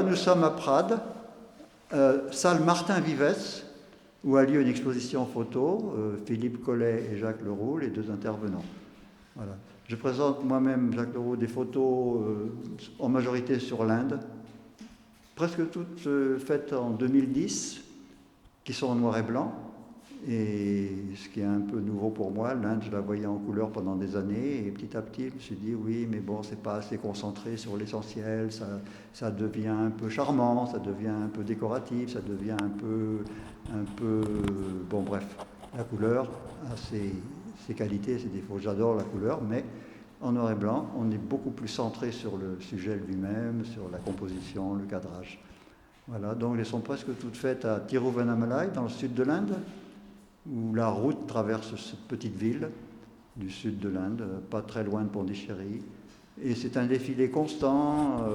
là, nous sommes à Prades, salle Martin Vives, où a lieu une exposition photo, Philippe Collet et Jacques Leroux, les deux intervenants. Voilà. Je présente moi-même, Jacques Leroux, des photos en majorité sur l'Inde, presque toutes faites en 2010, qui sont en noir et blanc. Et ce qui est un peu nouveau pour moi, l'Inde, je la voyais en couleur pendant des années, et petit à petit, je me suis dit, oui, mais bon, c'est pas assez concentré sur l'essentiel, ça devient un peu charmant, ça devient un peu décoratif, ça devient un peu, bon, bref, la couleur a ses qualités, ses défauts. J'adore la couleur, mais en noir et blanc, on est beaucoup plus centré sur le sujet lui-même, sur la composition, le cadrage. Voilà, donc elles sont presque toutes faites à Tiruvannamalai, dans le sud de l'Inde, où la route traverse cette petite ville du sud de l'Inde, pas très loin de Pondichéry. Et c'est un défilé constant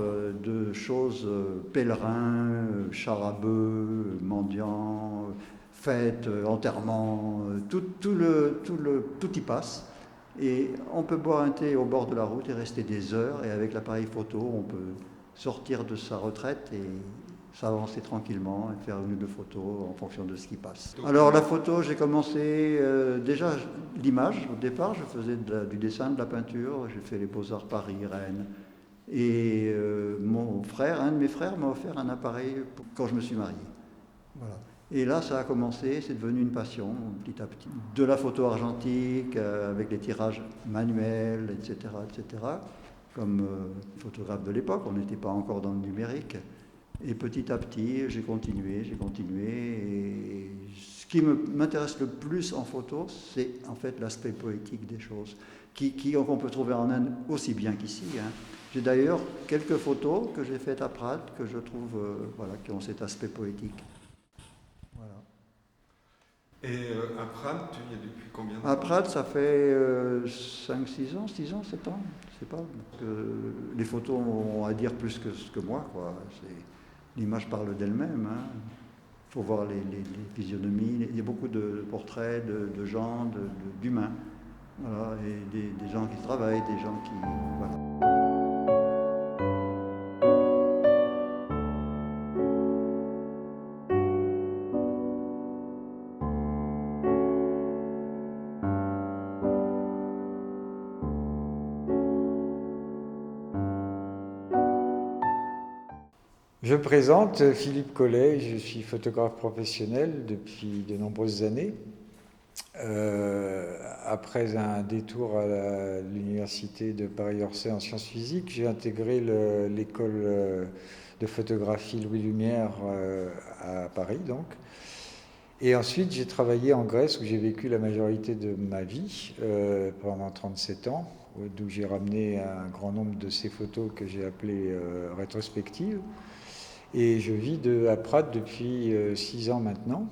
de choses, pèlerins, chars à bœufs, mendiants, fêtes, enterrements, tout y passe. Et on peut boire un thé au bord de la route et rester des heures, et avec l'appareil photo, on peut sortir de sa retraite et s'avancer tranquillement et faire une ou deux photos en fonction de ce qui passe. Alors la photo, j'ai commencé déjà l'image. Au départ, je faisais du dessin, de la peinture. J'ai fait les Beaux-Arts Paris, Rennes. Et mon frère, un de mes frères m'a offert un appareil quand je me suis marié. Voilà. Et là, ça a commencé, c'est devenu une passion, petit à petit. De la photo argentique, avec les tirages manuels, etc., etc., comme photographe de l'époque, on n'était pas encore dans le numérique. Et petit à petit, j'ai continué. Et ce qui m'intéresse le plus en photo, c'est en fait l'aspect poétique des choses, qu'on peut trouver en Inde aussi bien qu'ici. Hein. J'ai d'ailleurs quelques photos que j'ai faites à Prades que je trouve qui ont cet aspect poétique. Voilà. Et à Prades, tu y es depuis combien de temps? À Prades, ça fait 5, 6 ans, 7 ans, je sais pas. Les photos ont à dire plus que moi, quoi. L'image parle d'elle-même. Il faut voir les physionomies. Il y a beaucoup de portraits de gens, d'humains. Voilà, et des gens qui travaillent, des gens qui... Voilà. Je me présente Philippe Collet, je suis photographe professionnel depuis de nombreuses années. Après un détour à l'université de Paris-Orsay en sciences physiques, j'ai intégré l'école de photographie Louis Lumière à Paris donc. Et ensuite j'ai travaillé en Grèce où j'ai vécu la majorité de ma vie pendant 37 ans, d'où j'ai ramené un grand nombre de ces photos que j'ai appelées rétrospectives. Et je vis à Prades depuis 6 ans maintenant.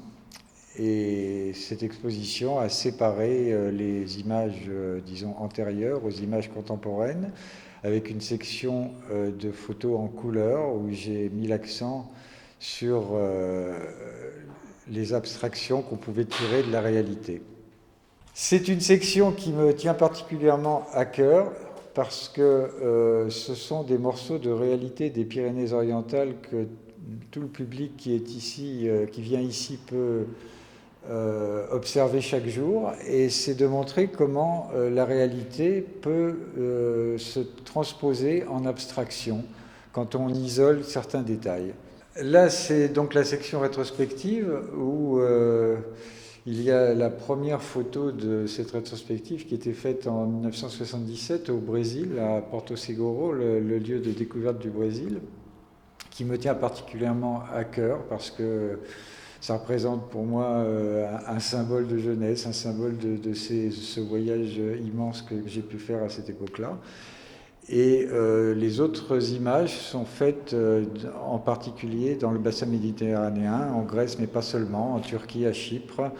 Et cette exposition a séparé les images, disons, antérieures aux images contemporaines, avec une section de photos en couleur où j'ai mis l'accent sur les abstractions qu'on pouvait tirer de la réalité. C'est une section qui me tient particulièrement à cœur parce que ce sont des morceaux de réalité des Pyrénées-Orientales que tout le public qui est ici, qui vient ici peut observer chaque jour, et c'est de montrer comment la réalité peut se transposer en abstraction quand on isole certains détails. Là, c'est donc la section rétrospective où il y a la première photo de cette rétrospective qui était faite en 1977 au Brésil, à Porto Seguro, le lieu de découverte du Brésil, qui me tient particulièrement à cœur parce que ça représente pour moi un symbole de jeunesse, un symbole de ce voyage immense que j'ai pu faire à cette époque-là. Et les autres images sont faites en particulier dans le bassin méditerranéen, en Grèce, mais pas seulement, en Turquie, à Chypre,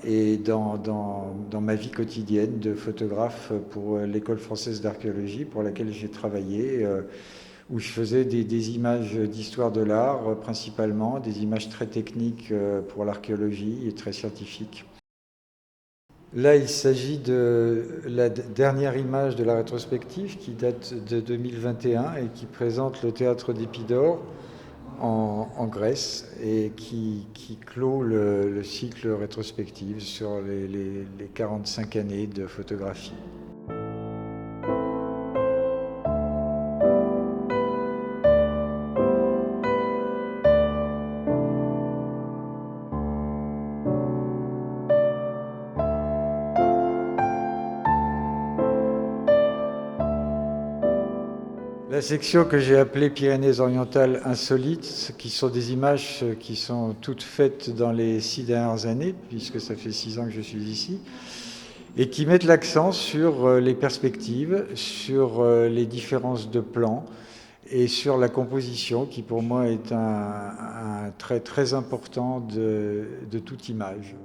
et dans ma vie quotidienne de photographe pour l'école française d'archéologie pour laquelle j'ai travaillé, où je faisais des images d'histoire de l'art principalement, des images très techniques pour l'archéologie et très scientifiques. Là, il s'agit de la dernière image de la rétrospective qui date de 2021 et qui présente le théâtre d'Épidore en Grèce et qui clôt le cycle rétrospectif sur les 45 années de photographie. La section que j'ai appelée Pyrénées-Orientales insolites, qui sont des images qui sont toutes faites dans les 6 dernières années, puisque ça fait 6 ans que je suis ici, et qui mettent l'accent sur les perspectives, sur les différences de plans et sur la composition, qui pour moi est un trait très important de toute image.